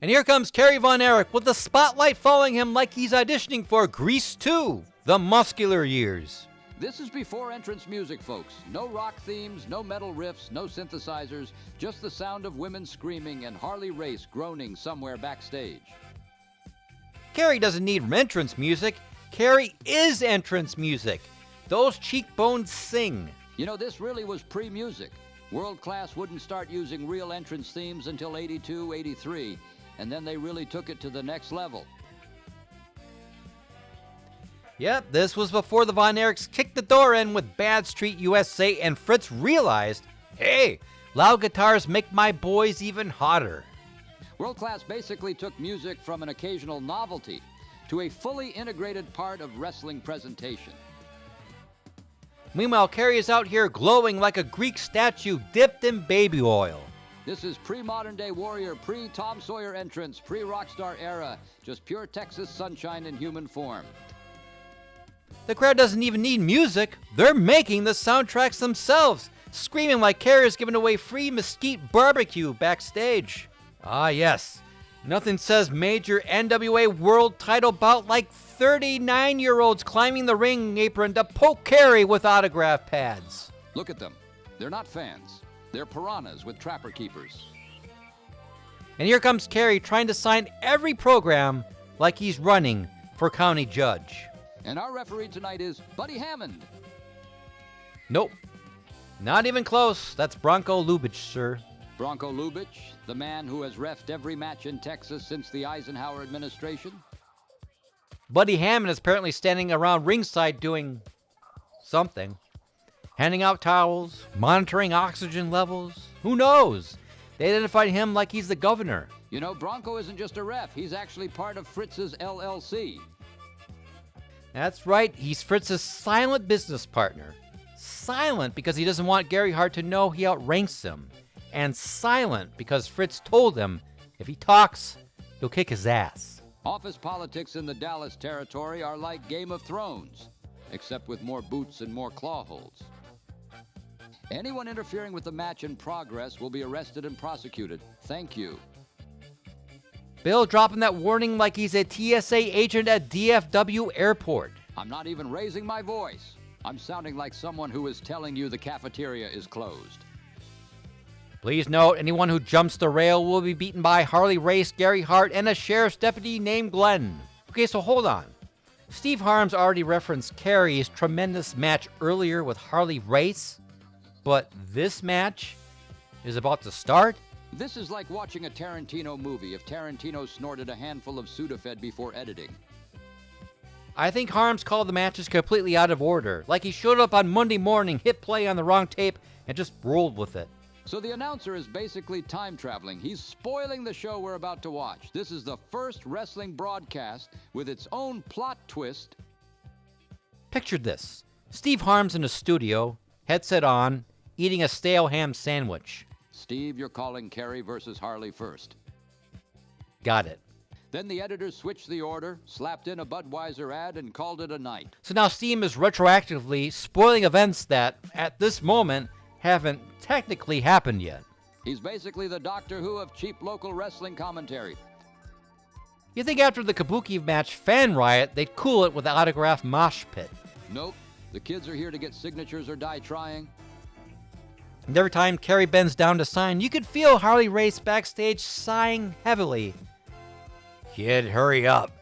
And here comes Kerry Von Eric with the spotlight following him like he's auditioning for Grease 2, The Muscular Years. This is before entrance music, folks. No rock themes, no metal riffs, no synthesizers, just the sound of women screaming and Harley Race groaning somewhere backstage. Kerry doesn't need entrance music. Kerry is entrance music. Those cheekbones sing. You know, this really was pre-music. World Class wouldn't start using real entrance themes until 82, 83, and then they really took it to the next level. Yep, this was before the Von Erichs kicked the door in with Bad Street USA, and Fritz realized, hey, loud guitars make my boys even hotter. World Class basically took music from an occasional novelty to a fully integrated part of wrestling presentation. Meanwhile, Kerry is out here glowing like a Greek statue dipped in baby oil. This is pre-modern day warrior, pre-Tom Sawyer entrance, pre-rockstar era, just pure Texas sunshine in human form. The crowd doesn't even need music. They're making the soundtracks themselves, screaming like Kerry is giving away free mesquite barbecue backstage. Ah yes, nothing says major NWA World title bout like 39-year-olds climbing the ring apron to poke Kerry with autograph pads. Look at them. They're not fans. They're piranhas with trapper keepers. And here comes Kerry trying to sign every program like he's running for county judge. And our referee tonight is Buddy Hammond. Nope, not even close. That's Bronco Lubitsch, sir. Bronco Lubitsch, the man who has reffed every match in Texas since the Eisenhower administration. Buddy Hammond is apparently standing around ringside doing something. Handing out towels, monitoring oxygen levels. Who knows? They identified him like he's the governor. You know, Bronco isn't just a ref. He's actually part of Fritz's LLC. That's right. He's Fritz's silent business partner. Silent because he doesn't want Gary Hart to know he outranks him. And silent because Fritz told him if he talks, he'll kick his ass. Office politics in the Dallas territory are like Game of Thrones, except with more boots and more claw holds. Anyone interfering with the match in progress will be arrested and prosecuted. Thank you. Bill dropping that warning like he's a TSA agent at DFW Airport. I'm not even raising my voice. I'm sounding like someone who is telling you the cafeteria is closed. Please note, anyone who jumps the rail will be beaten by Harley Race, Gary Hart, and a sheriff's deputy named Glenn. Okay, so hold on. Steve Harms already referenced Kerry's tremendous match earlier with Harley Race, but this match is about to start? This is like watching a Tarantino movie if Tarantino snorted a handful of Sudafed before editing. I think Harms called the matches completely out of order, like he showed up on Monday morning, hit play on the wrong tape, and just rolled with it. So the announcer is basically time traveling. He's spoiling the show we're about to watch. This is the first wrestling broadcast with its own plot twist. Picture this. Steve Harms in a studio, headset on, eating a stale ham sandwich. Steve, you're calling Kerry versus Harley first. Got it. Then the editors switched the order, slapped in a Budweiser ad, and called it a night. So now Steve is retroactively spoiling events that, at this moment, haven't technically happened yet. He's basically the Doctor Who of cheap local wrestling commentary. You think after the Kabuki match fan riot, they'd cool it with the autograph mosh pit. Nope. The kids are here to get signatures or die trying. And every time Kerry bends down to sign, you could feel Harley Race backstage sighing heavily. Kid, hurry up.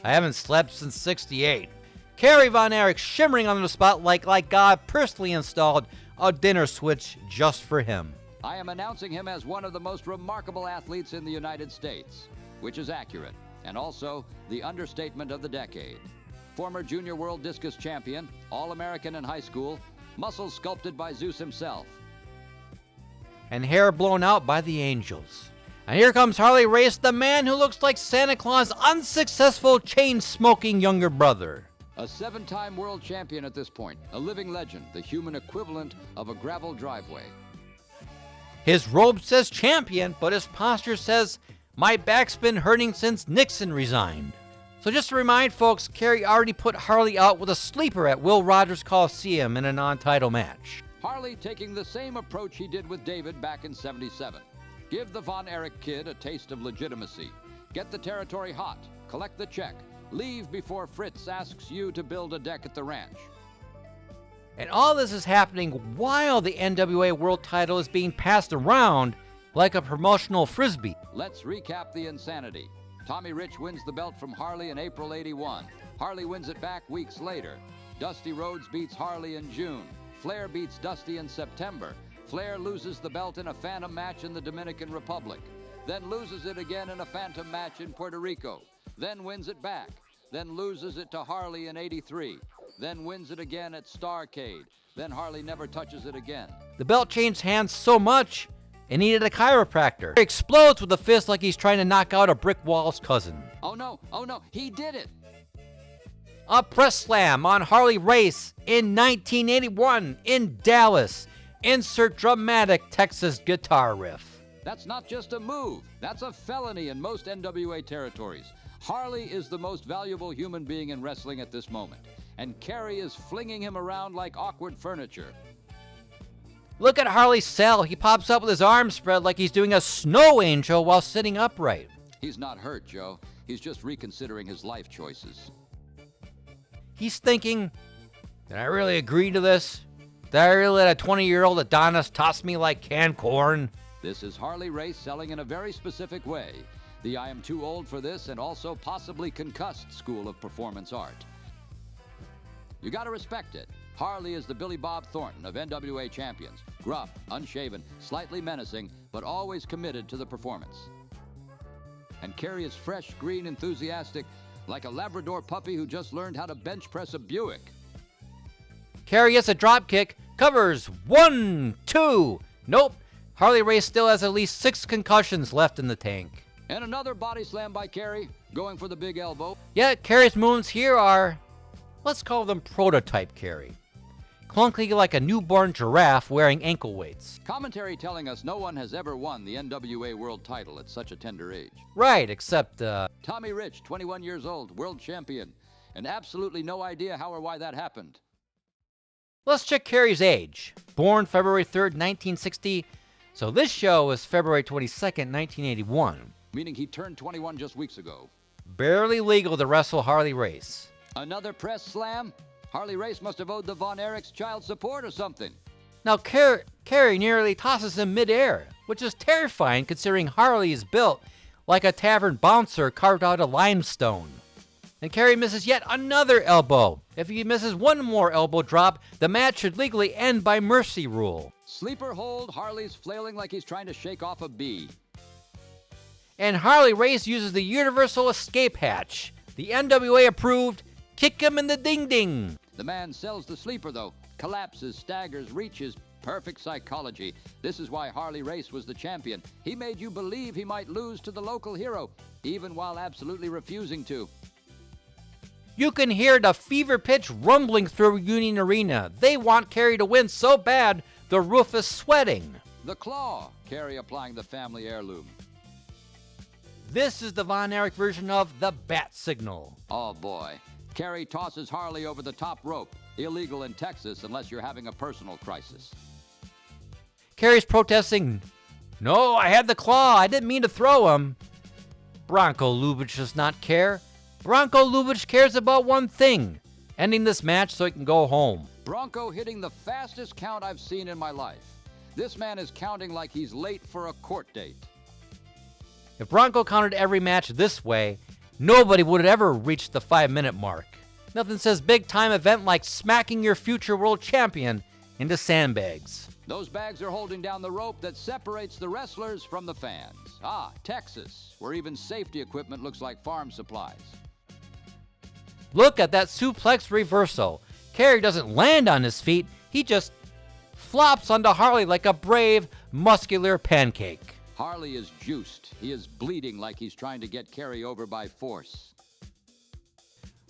I haven't slept since '68. Kerry Von Erich shimmering on the spotlight like God personally installed a dinner switch just for him. I am announcing him as one of the most remarkable athletes in the United States, which is accurate, and also the understatement of the decade. Former junior world discus champion, All-American in high school, muscles sculpted by Zeus himself. And hair blown out by the angels. And here comes Harley Race, the man who looks like Santa Claus' unsuccessful chain-smoking younger brother. A 7-time world champion at this point, a living legend, the human equivalent of a gravel driveway. His robe says champion, but his posture says, my back's been hurting since Nixon resigned. So just to remind folks, Kerry already put Harley out with a sleeper at Will Rogers Coliseum in a non-title match. Harley taking the same approach he did with David back in '77. Give the Von Erich kid a taste of legitimacy. Get the territory hot, collect the check, leave before Fritz asks you to build a deck at the ranch. And all this is happening while the NWA World title is being passed around like a promotional frisbee. Let's recap the insanity. Tommy Rich wins the belt from Harley in April '81. Harley wins it back weeks later. Dusty Rhodes beats Harley in June. Flair beats Dusty in September. Flair loses the belt in a phantom match in the Dominican Republic. Then loses it again in a phantom match in Puerto Rico. Then wins it back. Then loses it to Harley in '83. Then wins it again at Starrcade. Then Harley never touches it again. The belt changed hands so much, it needed a chiropractor. He explodes with a fist like he's trying to knock out a brick wall's cousin. Oh no, he did it! A press slam on Harley Race in 1981 in Dallas. Insert dramatic Texas guitar riff. That's not just a move. That's a felony in most NWA territories. Harley is the most valuable human being in wrestling at this moment, and Kerry is flinging him around like awkward furniture. Look at Harley sell. He pops up with his arms spread like he's doing a snow angel while sitting upright. He's not hurt, Joe. He's just reconsidering his life choices. He's thinking, did I really agree to this? Did I really let a 20-year-old Adonis toss me like canned corn? This is Harley Race selling in a very specific way. The I am too old for this and also possibly concussed school of performance art. You gotta respect it. Harley is the Billy Bob Thornton of NWA champions. Gruff, unshaven, slightly menacing, but always committed to the performance. And Kerry is fresh, green, enthusiastic, like a Labrador puppy who just learned how to bench press a Buick. Kerry gets a drop kick, covers 1, 2. Nope, Harley Race still has at least 6 concussions left in the tank. And another body slam by Kerry, going for the big elbow. Yet Kerry's moves here are, let's call them prototype Kerry. Clunky like a newborn giraffe wearing ankle weights. Commentary telling us no one has ever won the NWA World title at such a tender age. Right, except, Tommy Rich, 21 years old, world champion, and absolutely no idea how or why that happened. Let's check Kerry's age. Born February 3rd, 1960, so this show is February 22nd, 1981. Meaning he turned 21 just weeks ago. Barely legal to wrestle Harley Race. Another press slam? Harley Race must have owed the Von Erichs child support or something. Now Kerry nearly tosses him midair, which is terrifying considering Harley is built like a tavern bouncer carved out of limestone. And Kerry misses yet another elbow. If he misses one more elbow drop, the match should legally end by mercy rule. Sleeper hold, Harley's flailing like he's trying to shake off a bee. And Harley Race uses the universal escape hatch. The NWA approved, kick him in the ding-ding. The man sells the sleeper, though. Collapses, staggers, reaches. Perfect psychology. This is why Harley Race was the champion. He made you believe he might lose to the local hero, even while absolutely refusing to. You can hear the fever pitch rumbling through Union Arena. They want Kerry to win so bad, the roof is sweating. The claw, Kerry applying the family heirloom. This is the Von Erich version of the bat signal. Oh boy. Kerry tosses Harley over the top rope. Illegal in Texas unless you're having a personal crisis. Kerry's protesting, no, I had the claw, I didn't mean to throw him. Bronco Lubitsch does not care. Bronco Lubitsch cares about one thing, ending this match so he can go home. Bronco hitting the fastest count I've seen in my life. This man is counting like he's late for a court date. If Bronco counted every match this way, nobody would have ever reached the 5-minute mark. Nothing says big-time event like smacking your future world champion into sandbags. Those bags are holding down the rope that separates the wrestlers from the fans. Ah, Texas, where even safety equipment looks like farm supplies. Look at that suplex reversal. Kerry doesn't land on his feet, he just flops onto Harley like a brave, muscular pancake. Harley is juiced. He is bleeding like he's trying to get Kerry over by force.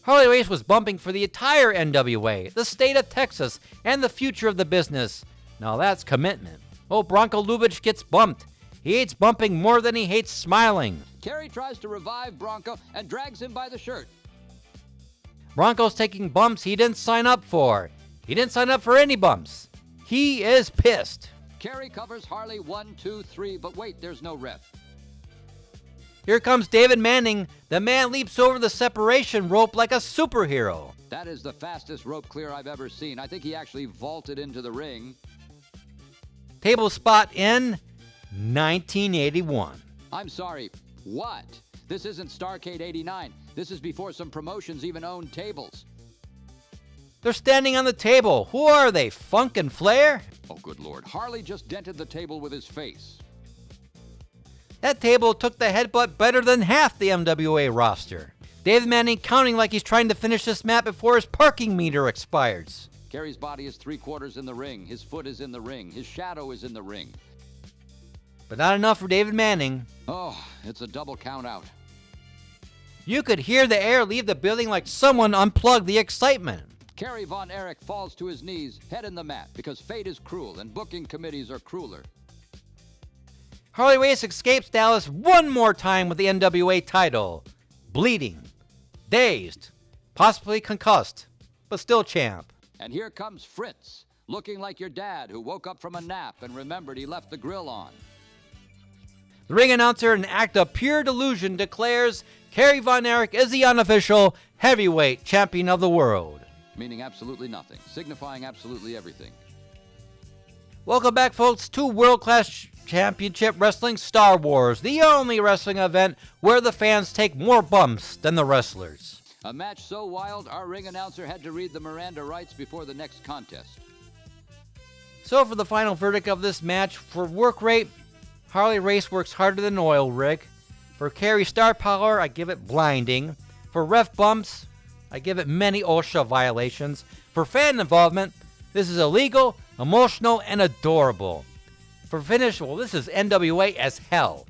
Harley Race was bumping for the entire NWA, the state of Texas, and the future of the business. Now that's commitment. Oh, Bronco Lubitsch gets bumped. He hates bumping more than he hates smiling. Kerry tries to revive Bronco and drags him by the shirt. Bronco's taking bumps he didn't sign up for. He didn't sign up for any bumps. He is pissed. Kerry covers Harley 1, 2, 3, but wait, there's no ref. Here comes David Manning. The man leaps over the separation rope like a superhero. That is the fastest rope clear I've ever seen. I think he actually vaulted into the ring. Table spot in 1981. I'm sorry, what? This isn't Starrcade 89. This is before some promotions even owned tables. They're standing on the table. Who are they, Funk and Flair? Oh, good Lord. Harley just dented the table with his face. That table took the headbutt better than half the NWA roster. David Manning counting like he's trying to finish this match before his parking meter expires. Kerry's body is 3/4 in the ring. His foot is in the ring. His shadow is in the ring. But not enough for David Manning. Oh, it's a double count out. You could hear the air leave the building like someone unplugged the excitement. Kerry von Erich falls to his knees, head in the mat, because fate is cruel and booking committees are crueler. Harley Race escapes Dallas one more time with the NWA title. Bleeding, dazed, possibly concussed, but still champ. And here comes Fritz, looking like your dad who woke up from a nap and remembered he left the grill on. The ring announcer, in an act of pure delusion, declares Kerry Von Eric is the unofficial heavyweight champion of the world. Meaning absolutely nothing, signifying absolutely everything. Welcome back, folks, to World Class Championship Wrestling Star Wars, the only wrestling event where the fans take more bumps than the wrestlers. A match so wild, our ring announcer had to read the Miranda rights before the next contest. So for the final verdict of this match, for work rate, Harley Race works harder than oil rig. For Kerry star power, I give it blinding. For ref bumps, I give it many OSHA violations. For fan involvement, this is illegal, emotional, and adorable. For finish, well, this is NWA as hell.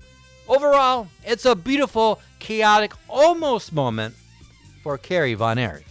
Overall, it's a beautiful, chaotic, almost moment for Kerry Von Eric.